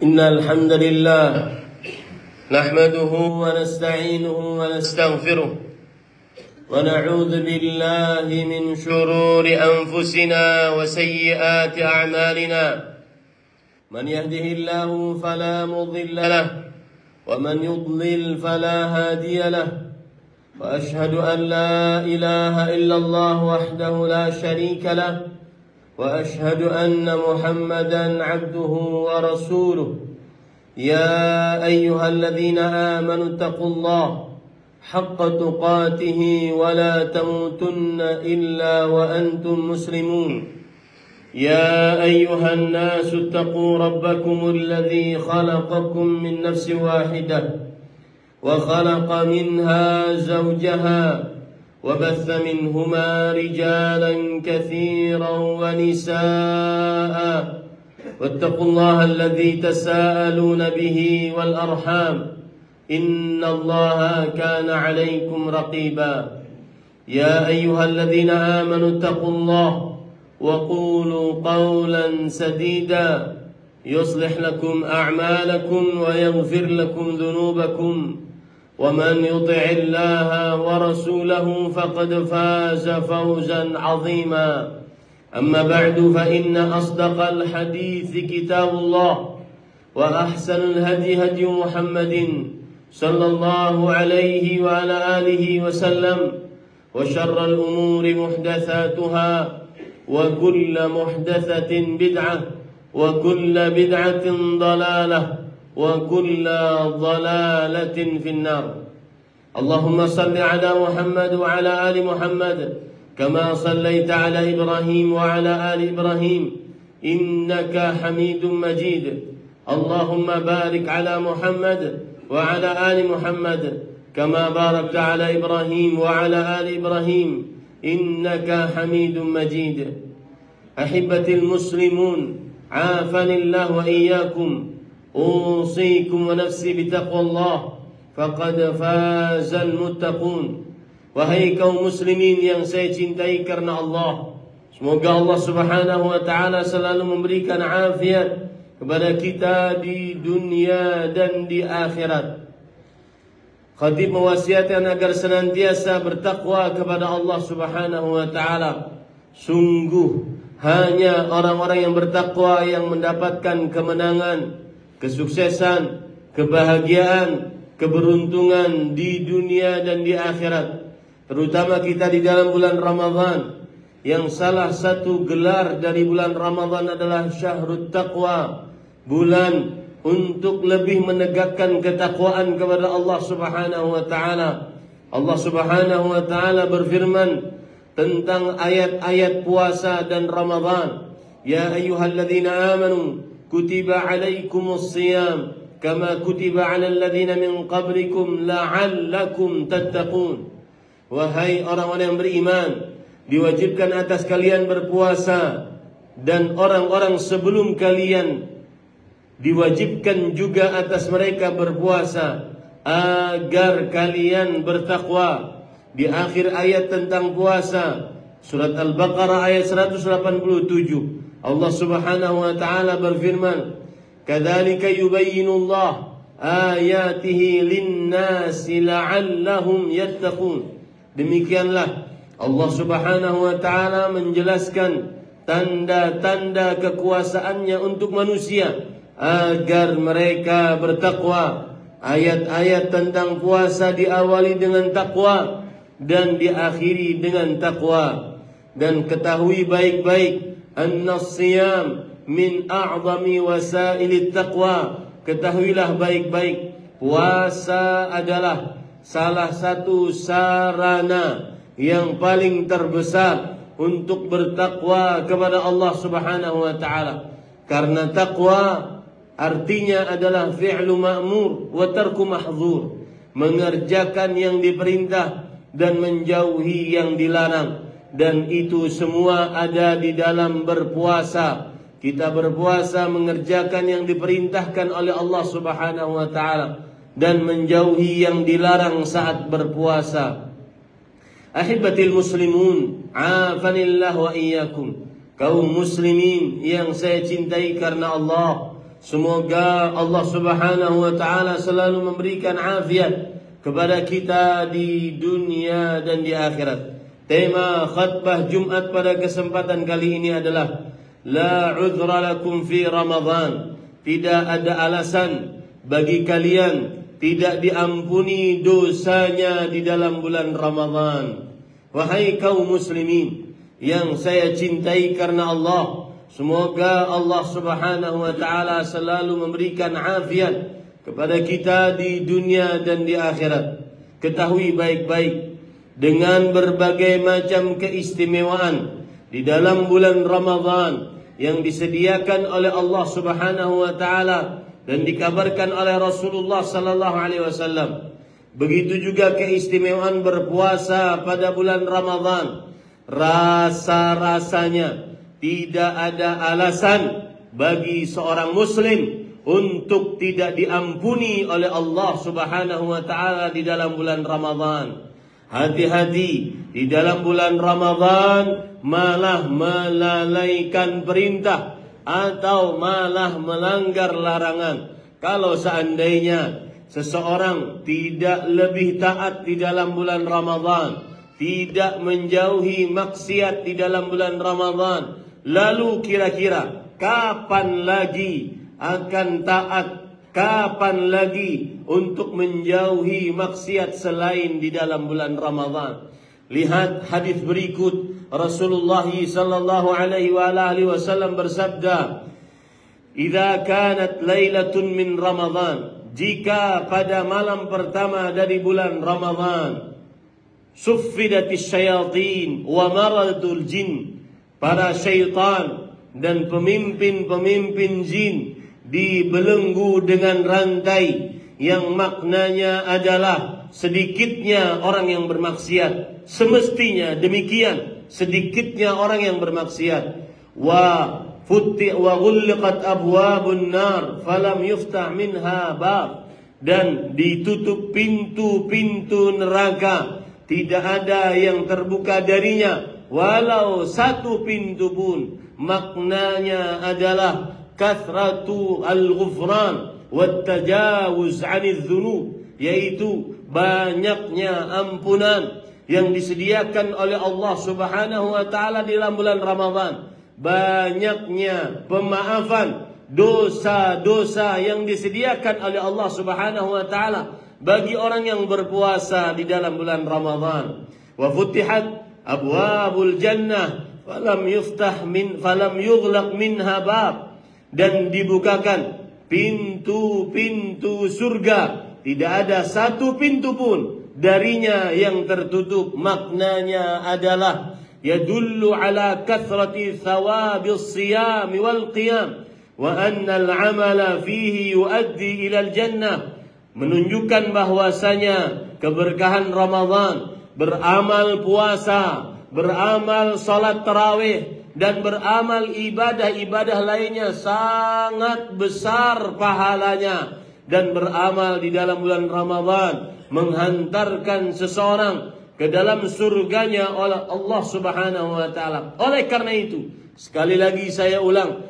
إن الحمد لله نحمده ونستعينه ونستغفره ونعوذ بالله من شرور أنفسنا وسيئات أعمالنا من يهده الله فلا مضل له ومن يضلل فلا هادي له وأشهد أن لا إله إلا الله وحده لا شريك له وأشهد أن محمدًا عبده ورسوله يا أيها الذين آمنوا اتقوا الله حق تقاته ولا تموتن إلا وأنتم مسلمون يا أيها الناس اتقوا ربكم الذي خلقكم من نفس واحدة وخلق منها زوجها وبث منهما رجالا كثيرا ونساء واتقوا الله الذي تساءلون به والأرحام إن الله كان عليكم رقيبا يا أيها الذين آمنوا اتقوا الله وقولوا قولا سديدا يصلح لكم أعمالكم ويغفر لكم ذنوبكم ومن يطع الله ورسوله فقد فاز فوزا عظيما أما بعد فإن أصدق الحديث كتاب الله وأحسن الهدي هدي محمد صلى الله عليه وعلى آله وسلم وشر الأمور محدثاتها وكل محدثة بدعة وكل بدعة ضلالة وكل ضلالة في النار اللهم صل على محمد وعلى آل محمد كما صليت على إبراهيم وعلى آل إبراهيم إنك حميد مجيد اللهم بارك على محمد وعلى آل محمد كما باركت على إبراهيم وعلى آل إبراهيم إنك حميد مجيد. Ahibbatil muslimun, afanillah wa iyyakum, usikum wa nafsi bitaqwallah, faqad fazal muttaqun. Wahai kaum muslimin yang saya cintai karena Allah, semoga Allah Subhanahu wa taala selalu memberikan afiat kepada kita di dunia dan di akhirat. Khatib mewasiatkan agar senantiasa bertakwa kepada Allah Subhanahu wa taala. Sungguh hanya orang-orang yang bertakwa yang mendapatkan kemenangan, kesuksesan, kebahagiaan, keberuntungan di dunia dan di akhirat. Terutama kita di dalam bulan Ramadan, yang salah satu gelar dari bulan Ramadan adalah Syahrut Taqwa, bulan untuk lebih menegakkan ketakwaan kepada Allah Subhanahu wa taala. Allah Subhanahu wa taala berfirman tentang ayat-ayat puasa dan Ramadan. Ya ayyuhalladzina amanu kutiba alaikumus shiyam kama kutiba alal ladzina min qablikum la'allakum tattaqun. Wahai orang-orang yang beriman, diwajibkan atas kalian berpuasa, dan orang-orang sebelum kalian diwajibkan juga atas mereka berpuasa agar kalian bertakwa. Di akhir ayat tentang puasa, surat Al-Baqarah ayat 187, Allah Subhanahu wa taala berfirman, "Kadzalika yubayyinullah ayatihi lin-nasi la'allahum yattaqun." Demikianlah Allah Subhanahu wa taala menjelaskan tanda-tanda kekuasaannya untuk manusia agar mereka bertakwa. Ayat-ayat tentang puasa diawali dengan takwa dan diakhiri dengan takwa. Dan ketahui baik-baik annas-siyam min a'zami wasailit taqwa. Ketahuilah baik-baik, puasa adalah salah satu sarana yang paling terbesar untuk bertakwa kepada Allah Subhanahu wa taala. Karena takwa artinya adalah fi'lu ma'mur wa tarku mahdzur, mengerjakan yang diperintah dan menjauhi yang dilarang. Dan itu semua ada di dalam berpuasa. Kita berpuasa mengerjakan yang diperintahkan oleh Allah Subhanahu wa taala dan menjauhi yang dilarang saat berpuasa. Ahibbatil muslimun, afanillah wa iyyakum. Kaum muslimin yang saya cintai karena Allah, semoga Allah Subhanahu wa taala selalu memberikan afiat kepada kita di dunia dan di akhirat. Tema khutbah Jumat pada kesempatan kali ini adalah La udhra lakum fi Ramadan. Tidak ada alasan bagi kalian tidak diampuni dosanya di dalam bulan Ramadan. Wahai kaum muslimin yang saya cintai karena Allah, semoga Allah Subhanahu wa taala selalu memberikan afiat kepada kita di dunia dan di akhirat. Ketahui baik-baik, dengan berbagai macam keistimewaan di dalam bulan Ramadan yang disediakan oleh Allah Subhanahu wa taala dan dikabarkan oleh Rasulullah sallallahu alaihi wasallam. Begitu juga keistimewaan berpuasa pada bulan Ramadan. Rasa-rasanya tidak ada alasan bagi seorang muslim untuk tidak diampuni oleh Allah Subhanahu wa taala di dalam bulan Ramadan. Hati-hati, di dalam bulan Ramadan malah melalaikan perintah atau malah melanggar larangan. Kalau seandainya seseorang tidak lebih taat di dalam bulan Ramadan, tidak menjauhi maksiat di dalam bulan Ramadan, lalu kira-kira kapan lagi akan taat? Kapan lagi untuk menjauhi maksiat selain di dalam bulan Ramadan? Lihat hadis berikut, Rasulullah sallallahu alaihi wasallam bersabda, "Idza kanat lailatun min Ramadan," jika pada malam pertama dari bulan Ramadan, "suffidatis syayatin wa maradul jin," para syaitan dan pemimpin-pemimpin jin dibelenggu dengan rantai, yang maknanya adalah sedikitnya orang yang bermaksiat. Semestinya demikian, sedikitnya orang yang bermaksiat. wa ghulqat abwabun nar falam yuftah minha bab, dan ditutup pintu-pintu neraka, tidak ada yang terbuka darinya walau satu pintu pun. Maknanya adalah kathratu al-ghufran wat tajawuz 'anil dzunub, yaitu banyaknya ampunan yang disediakan oleh Allah Subhanahu wa taala di dalam bulan Ramadan, banyaknya pemaafan dosa-dosa yang disediakan oleh Allah Subhanahu wa taala bagi orang yang berpuasa di dalam bulan Ramadan. Wa futihat abwabul jannah falam yughlaq minha bab, dan dibukakan pintu-pintu surga, tidak ada satu pintu pun darinya yang tertutup. Maknanya adalah yadullu ala kathrati thawabis siyam wal qiyam wa anna al-amala fihi yuaddi ila al-jannah, menunjukkan bahwasanya keberkahan Ramadan, beramal puasa, beramal salat tarawih, dan beramal ibadah-ibadah lainnya sangat besar pahalanya. Dan beramal di dalam bulan Ramadan menghantarkan seseorang ke dalam surganya oleh Allah Subhanahu wa taala. Oleh karena itu, sekali lagi saya ulang,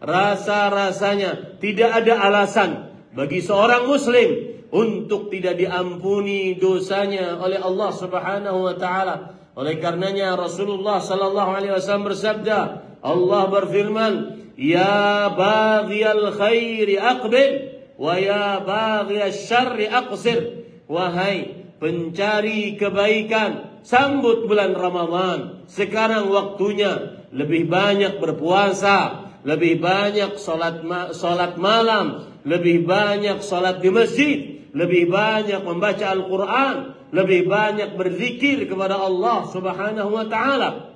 rasanya tidak ada alasan bagi seorang muslim untuk tidak diampuni dosanya oleh Allah Subhanahu wa taala. Oleh karenanya Rasulullah sallallahu alaihi wasallam bersabda, Allah berfirman, ya baghiyal khairi aqbil wa ya baghiyasy syarri aqsir. Wahai pencari kebaikan, sambut bulan Ramadan. Sekarang waktunya lebih banyak berpuasa, lebih banyak salat malam, lebih banyak salat di masjid, lebih banyak membaca Al-Quran, lebih banyak berzikir kepada Allah Subhanahu wa taala,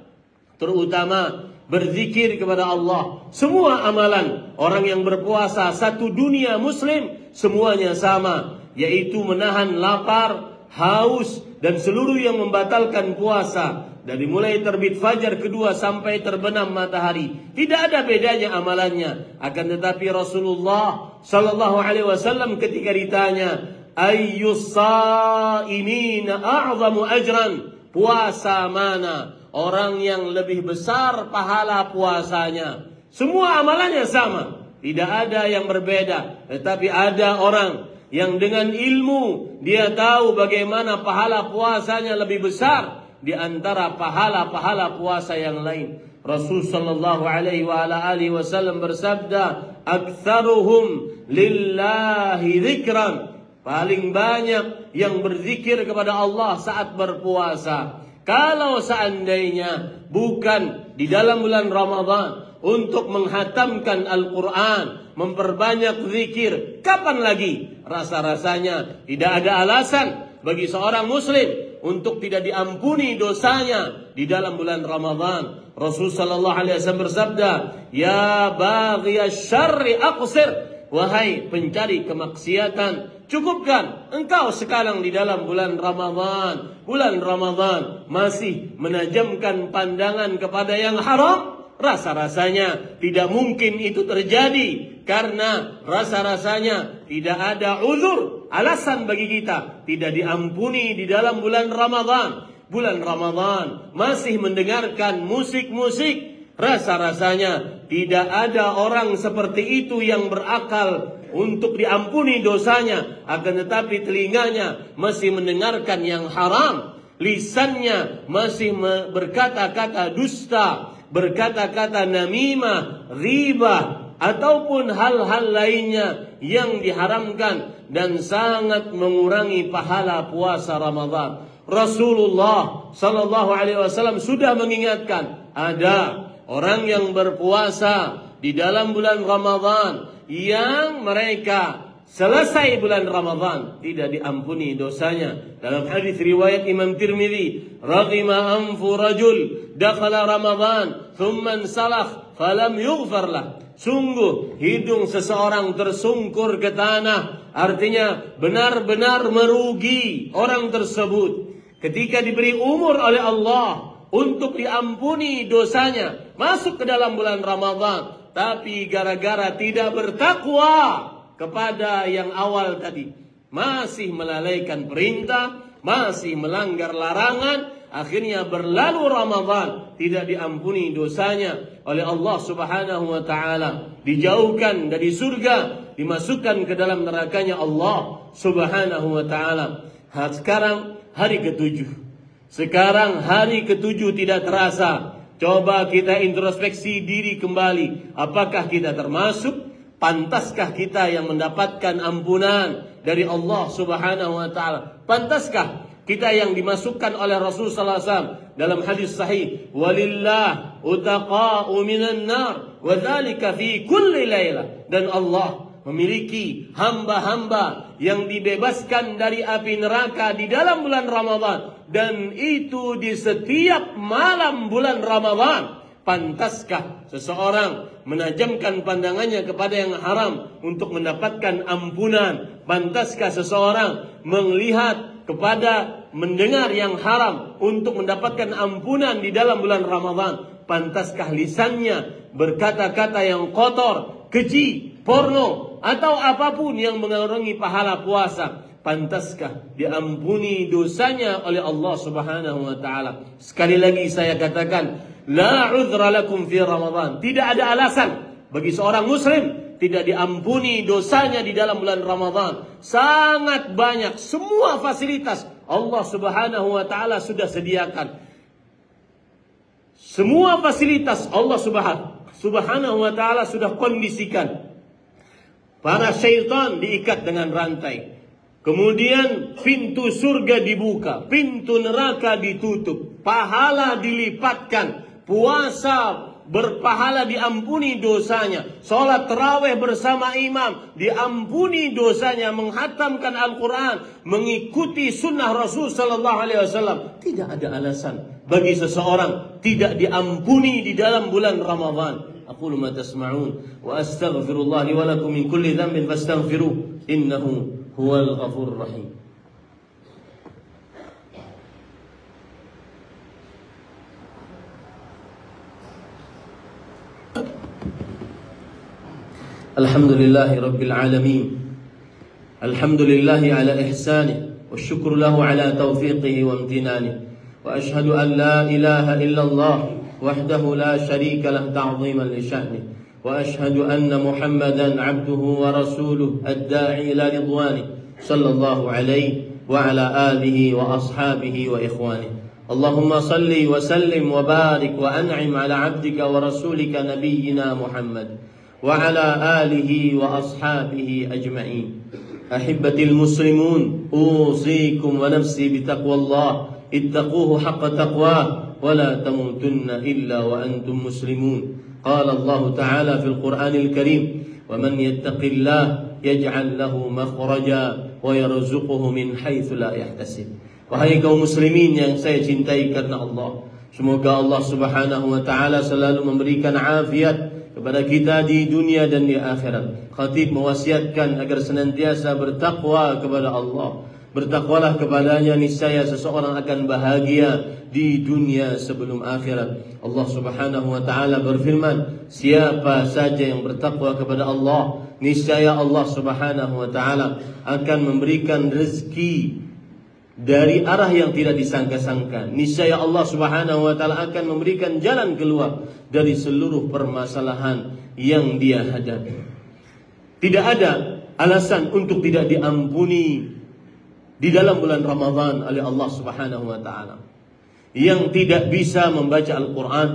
terutama berzikir kepada Allah. Semua amalan orang yang berpuasa satu dunia muslim semuanya sama, yaitu menahan lapar, haus, dan seluruh yang membatalkan puasa. Dari mulai terbit fajar kedua sampai terbenam matahari, tidak ada bedanya amalannya. Akan tetapi Rasulullah sallallahu alaihi wasallam ketika ditanya, ayyus saimina a'zamu ajran, puasa mana orang yang lebih besar pahala puasanya? Semua amalannya sama, tidak ada yang berbeda. Tetapi ada orang yang dengan ilmu dia tahu bagaimana pahala puasanya lebih besar di antara pahala-pahala puasa yang lain. Rasul sallallahu alaihi wa ala alihi wasallam bersabda, aktsaruhum lillahi dzikran, paling banyak yang berzikir kepada Allah saat berpuasa. Kalau seandainya bukan di dalam bulan Ramadan untuk menghatamkan Al-Quran, memperbanyak zikir, kapan lagi? Rasa-rasanya tidak ada alasan bagi seorang muslim untuk tidak diampuni dosanya di dalam bulan Ramadan. Rasul sallallahu alaihi wasallam bersabda, ya baghiyasy syarri aqsir, wahai pencari kemaksiatan, cukupkan engkau sekarang di dalam bulan Ramadan. Bulan Ramadan masih menajamkan pandangan kepada yang haram. Rasa-rasanya tidak mungkin itu terjadi, karena rasa-rasanya tidak ada uzur, alasan bagi kita tidak diampuni di dalam bulan Ramadan. Bulan Ramadan masih mendengarkan musik-musik, rasa-rasanya tidak ada orang seperti itu yang berakal untuk diampuni dosanya. Akan tetapi telinganya masih mendengarkan yang haram, lisannya masih berkata-kata dusta, berkata-kata namimah, riba, ataupun hal-hal lainnya yang diharamkan dan sangat mengurangi pahala puasa Ramadan. Rasulullah sallallahu alaihi wasallam sudah mengingatkan, ada orang yang berpuasa di dalam bulan Ramadan yang mereka selesai bulan Ramadan tidak diampuni dosanya. Dalam hadis riwayat Imam Tirmidzi, raghima anfu rajul dakhala Ramadan thumma salakh falam yughfar lah. Sungguh hidung seseorang tersungkur ke tanah, artinya benar-benar merugi orang tersebut. Ketika diberi umur oleh Allah untuk diampuni dosanya, masuk ke dalam bulan Ramadan, tapi gara-gara tidak bertakwa kepada yang awal tadi, masih melalaikan perintah, masih melanggar larangan, akhirnya berlalu Ramadan, tidak diampuni dosanya oleh Allah Subhanahu wa taala, dijauhkan dari surga, dimasukkan ke dalam nerakanya Allah Subhanahu wa taala. Sekarang hari ketujuh. Sekarang hari ketujuh tidak terasa. Coba kita introspeksi diri kembali. Apakah kita termasuk? Pantaskah kita yang mendapatkan ampunan dari Allah Subhanahu wa taala? Pantaskah kita yang dimasukkan oleh Rasul sallallahu alaihi wasallam dalam hadis sahih, walillah utaqa'u minan nar wa dzalika fi kulli lailah, dan Allah memiliki hamba-hamba yang dibebaskan dari api neraka di dalam bulan Ramadan, dan itu di setiap malam bulan Ramadan. Pantaskah seseorang menajamkan pandangannya kepada yang haram untuk mendapatkan ampunan? Pantaskah seseorang melihat kepada mendengar yang haram untuk mendapatkan ampunan di dalam bulan Ramadan? Pantaskah lisannya berkata-kata yang kotor, keji, porno, atau apapun yang mengurangi pahala puasa? Pantaskah diampuni dosanya oleh Allah Subhanahu wa taala? Sekali lagi saya katakan, la udhra lakum fi Ramadan. Tidak ada alasan bagi seorang muslim tidak diampuni dosanya di dalam bulan Ramadan. Sangat banyak, semua fasilitas Allah Subhanahu wa taala sudah sediakan. Semua fasilitas Allah Subhanahu wa taala sudah kondisikan. Para syaitan diikat dengan rantai. Kemudian pintu surga dibuka, pintu neraka ditutup, pahala dilipatkan, puasa berpahala diampuni dosanya, sholat tarawih bersama imam diampuni dosanya, menghatamkan Al-Quran, mengikuti sunnah Rasul Sallallahu Alaihi Wasallam. Tidak ada alasan bagi seseorang tidak diampuni di dalam bulan Ramadan. Aqulu ma tasma'un wa astaghfirullah li wa lakum min kulli dhanbin fastaghfiruh innahu huwal ghafurur rahim. Alhamdulillahi rabbil alamin. Alhamdulillahi ala ihsanih wa syukru lahu ala taufiqihi wa amtinanih. Wa ashhadu an la ilaha illallah wahdahu la syarika lah ta'ziman li sya'nih. Wa ashhadu anna Muhammadan abduhu wa rasuluh ad-da'i ila ridwanih sallallahu alaihi wa ala alihi wa ashabihi wa ikhwanih. Allahumma salli wa sallim wa barik wa an'im ala abdika wa rasulika nabiyyina Muhammad wa ala alihi wa ashabihi ajma'in. Ahibbatil muslimun, usikum wa nafsi bitaqwallah, ittaquhu haqqa taqwah wa la tamutunna illa wa antum muslimun. Qala Allah Ta'ala fil Qur'anil Karim, wa man yattaqillah yaj'al lahu makhraja wa yarzuquhu min haitsu la yahtasib. Wahai kaum muslimin yang saya cintai karena Allah, semoga Allah Subhanahu wa taala selalu memberikan afiat kepada kita di dunia dan di akhirat. Khatib mewasiatkan agar senantiasa bertakwa kepada Allah. Bertakwalah kepadanya, niscaya seseorang akan bahagia di dunia sebelum akhirat. Allah Subhanahu wa taala berfirman, siapa saja yang bertakwa kepada Allah, niscaya Allah Subhanahu wa taala akan memberikan rezeki dari arah yang tidak disangka-sangka. Niscaya Allah Subhanahu wa taala akan memberikan jalan keluar dari seluruh permasalahan yang dia hadapi. Tidak ada alasan untuk tidak diampuni di dalam bulan Ramadan oleh Allah Subhanahu wa taala. Yang tidak bisa membaca Al-Quran,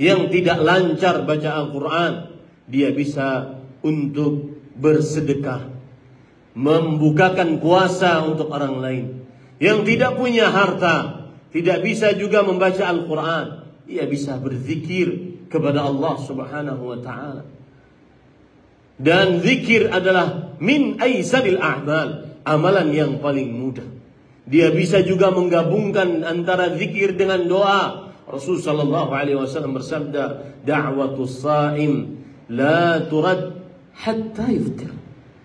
yang tidak lancar baca Al-Quran, dia bisa untuk bersedekah, membukakan puasa untuk orang lain. Yang tidak punya harta, tidak bisa juga membaca Al-Quran, dia bisa berzikir kepada Allah Subhanahu wa ta'ala. Dan zikir adalah min aisadil a'mal, amalan yang paling mudah. Dia bisa juga menggabungkan antara zikir dengan doa. Rasul sallallahu alaihi wasallam bersabda, da'watus sha'im la turad hatta yuftir.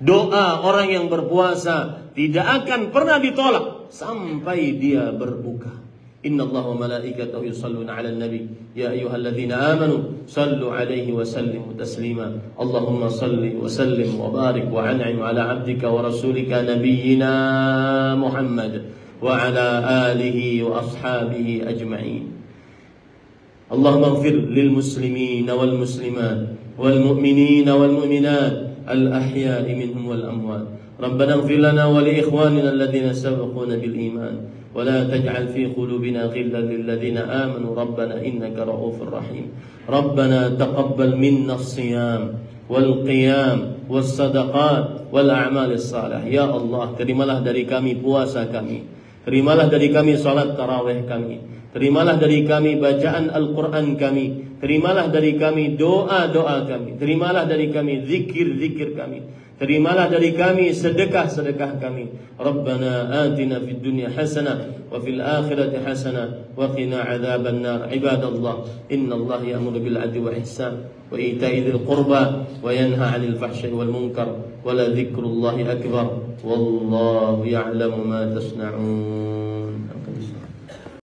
Doa orang yang berpuasa tidak akan pernah ditolak sampai dia berbuka. إن الله وملائكته يصلون على النبي يا أيها الذين آمنوا صلوا عليه وسلموا تسليما اللهم صل وسلم وبارك وأنعم على عبدك ورسولك نبينا محمد وعلى آله وأصحابه أجمعين اللهم اغفر للمسلمين والمسلمات والمؤمنين والمؤمنات الأحياء منهم والأموات ربنا اغفر لنا ولإخواننا الذين سبقونا بالإيمان ولا تجعل في قلوبنا غلا للذين آمنوا ربنا إنك رؤوف رحيم ربنا تقبل منا الصيام والقيام والصدقات والأعمال الصالحة يا الله terimalah dari kami puasa kami terimalah dari kami salat tarawih kami terimalah dari kami bacaan Al-Quran kami terimalah dari kami doa-doa kami terimalah dari kami zikir-zikir kami terimalah dari kami sedekah-sedekah kami Rabbana atina fid dunya hasanah wa fil akhirati hasanah wa qina adzaban nar ibadallah innallaha ya'muru bil 'adli wal ihsan wa ita'i dzil qurba wa yanha 'anil fahsya'i wal munkar wa la dzikrullahi akbar wallahu ya'lamu ma tasna'un